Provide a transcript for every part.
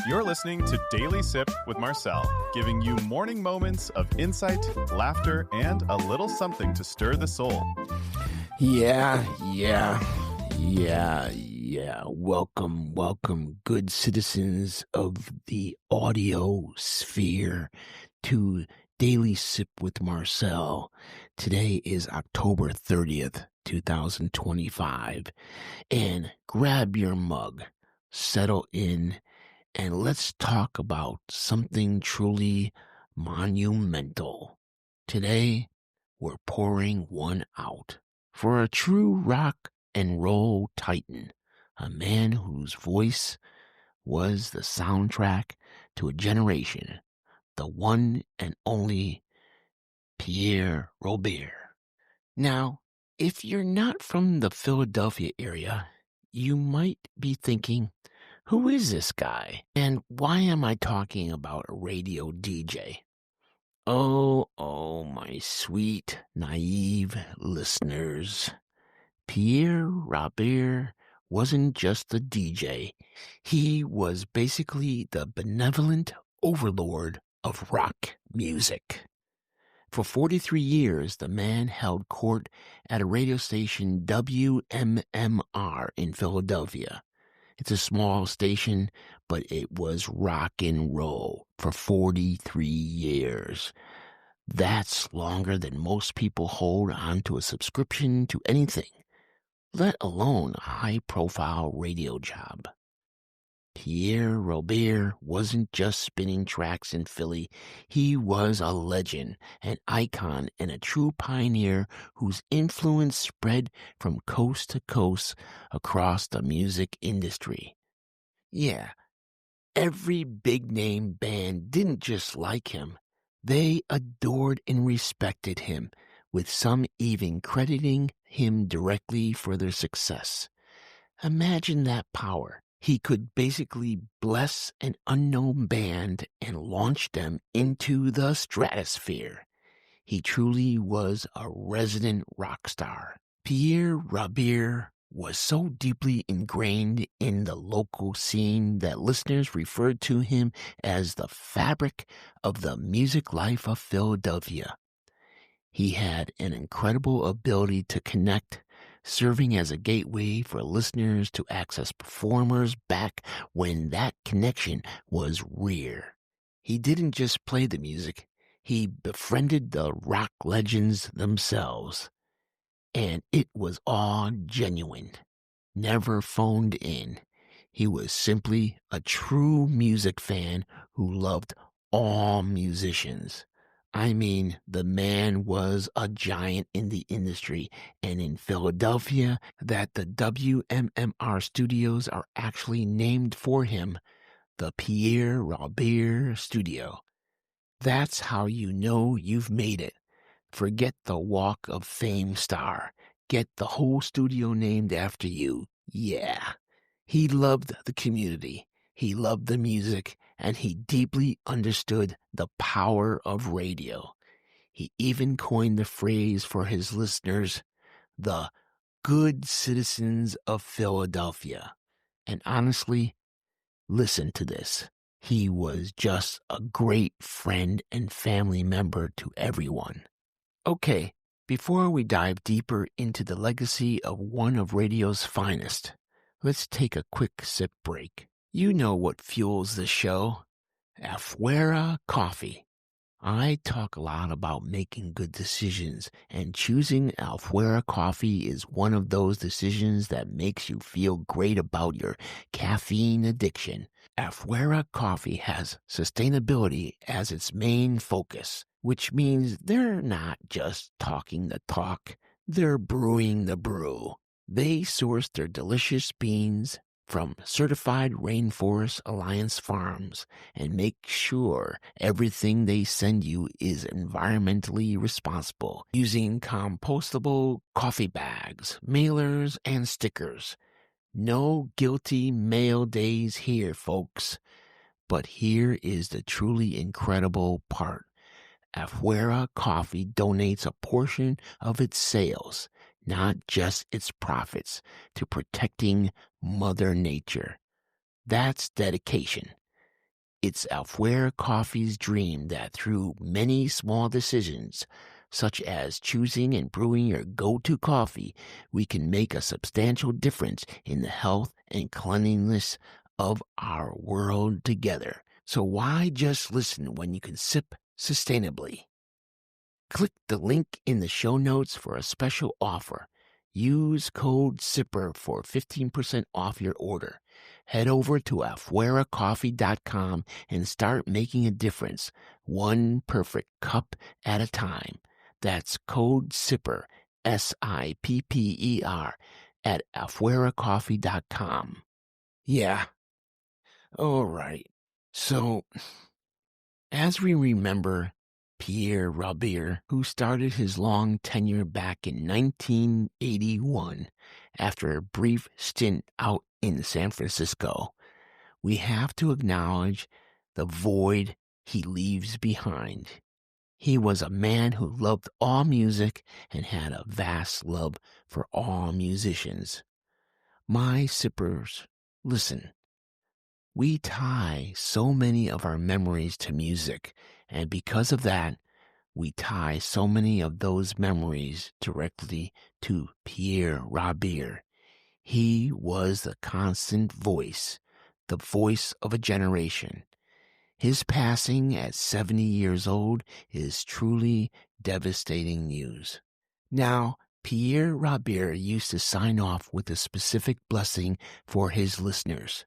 You're listening to Daily Sip with Marcel, giving you morning moments of insight, laughter, and a little something to stir the soul. Yeah. Welcome, good citizens of the audio sphere, to Daily Sip with Marcel. Today is October 30th, 2025. And grab your mug, settle in, and let's talk about something truly monumental. Today, we're pouring one out for a true rock and roll titan, a man whose voice was the soundtrack to a generation, the one and only Pierre Robert. Now, if you're not from the Philadelphia area, you might be thinking, who is this guy? And why am I talking about a radio DJ? Oh, my sweet, naive listeners. Pierre Robert wasn't just a DJ. He was basically the benevolent overlord of rock music. For 43 years, the man held court at a radio station, WMMR, in Philadelphia. It's a small station, but it was rock and roll for 43 years. That's longer than most people hold on to a subscription to anything, let alone a high-profile radio job. Pierre Robert wasn't just spinning tracks in Philly. He was a legend, an icon, and a true pioneer whose influence spread from coast to coast across the music industry. Yeah, every big-name band didn't just like him. They adored and respected him, with some even crediting him directly for their success. Imagine that power. He could basically bless an unknown band and launch them into the stratosphere. He truly was a resident rock star. Pierre Robert was so deeply ingrained in the local scene that listeners referred to him as the fabric of the music life of Philadelphia. He had an incredible ability to connect, serving as a gateway for listeners to access performers back when that connection was rare. He didn't just play the music, he befriended the rock legends themselves. And it was all genuine, never phoned in. He was simply a true music fan who loved all musicians. I mean, the man was a giant in the industry, and in Philadelphia, that the WMMR studios are actually named for him, the Pierre Robert Studio. That's how you know you've made it. Forget the Walk of Fame star. Get the whole studio named after you. Yeah. He loved the community. He loved the music, and he deeply understood the power of radio. He even coined the phrase for his listeners, the good citizens of Philadelphia. And honestly, listen to this. He was just a great friend and family member to everyone. Okay, before we dive deeper into the legacy of one of radio's finest, let's take a quick sip break. You know what fuels this show. Afuera Coffee. I talk a lot about making good decisions, and choosing Afuera Coffee is one of those decisions that makes you feel great about your caffeine addiction. Afuera Coffee has sustainability as its main focus, which means they're not just talking the talk, they're brewing the brew. They source their delicious beans from certified Rainforest Alliance farms and make sure everything they send you is environmentally responsible, using compostable coffee bags, mailers, and stickers. No guilty mail days here, folks. But here is the truly incredible part. Afuera Coffee donates a portion of its sales, not just its profits, to protecting Mother Nature. That's dedication. It's Afuera Coffee's dream that through many small decisions, such as choosing and brewing your go-to coffee, we can make a substantial difference in the health and cleanliness of our world together. So why just listen when you can sip sustainably? Click the link in the show notes for a special offer. Use code SIPPER for 15% off your order. Head over to afueracoffee.com and start making a difference, one perfect cup at a time. That's code SIPPER, SIPPER, at afueracoffee.com. Yeah. All right. So, as we remember Pierre Robert, who started his long tenure back in 1981 after a brief stint out in San Francisco, we have to acknowledge the void he leaves behind. He was a man who loved all music and had a vast love for all musicians. My sippers, listen. We tie so many of our memories to music, and because of that, we tie so many of those memories directly to Pierre Robert. He was the constant voice, the voice of a generation. His passing at 70 years old is truly devastating news. Now, Pierre Robert used to sign off with a specific blessing for his listeners.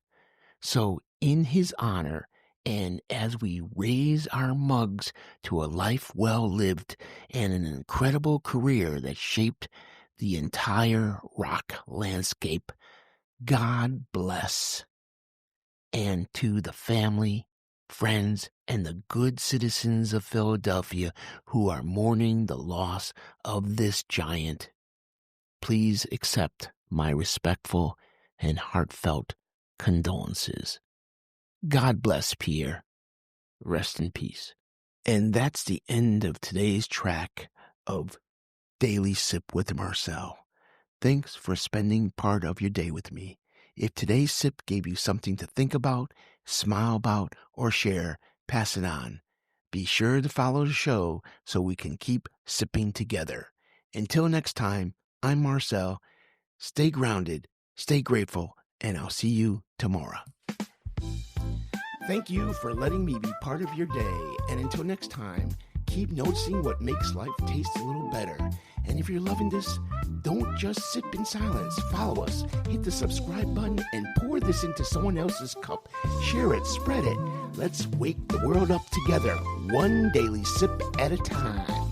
So, in his honor, and as we raise our mugs to a life well lived and an incredible career that shaped the entire rock landscape, God bless. And to the family, friends, and the good citizens of Philadelphia who are mourning the loss of this giant, please accept my respectful and heartfelt condolences. God bless Pierre. Rest in peace. And that's the end of today's track of Daily Sip with Marcel. Thanks for spending part of your day with me. If today's sip gave you something to think about, smile about, or share, pass it on. Be sure to follow the show so we can keep sipping together. Until next time, I'm Marcel. Stay grounded, stay grateful, and I'll see you tomorrow. Thank you for letting me be part of your day. And until next time, keep noticing what makes life taste a little better. And if you're loving this, don't just sip in silence. Follow us, hit the subscribe button, and pour this into someone else's cup. Share it, spread it. Let's wake the world up together, one daily sip at a time.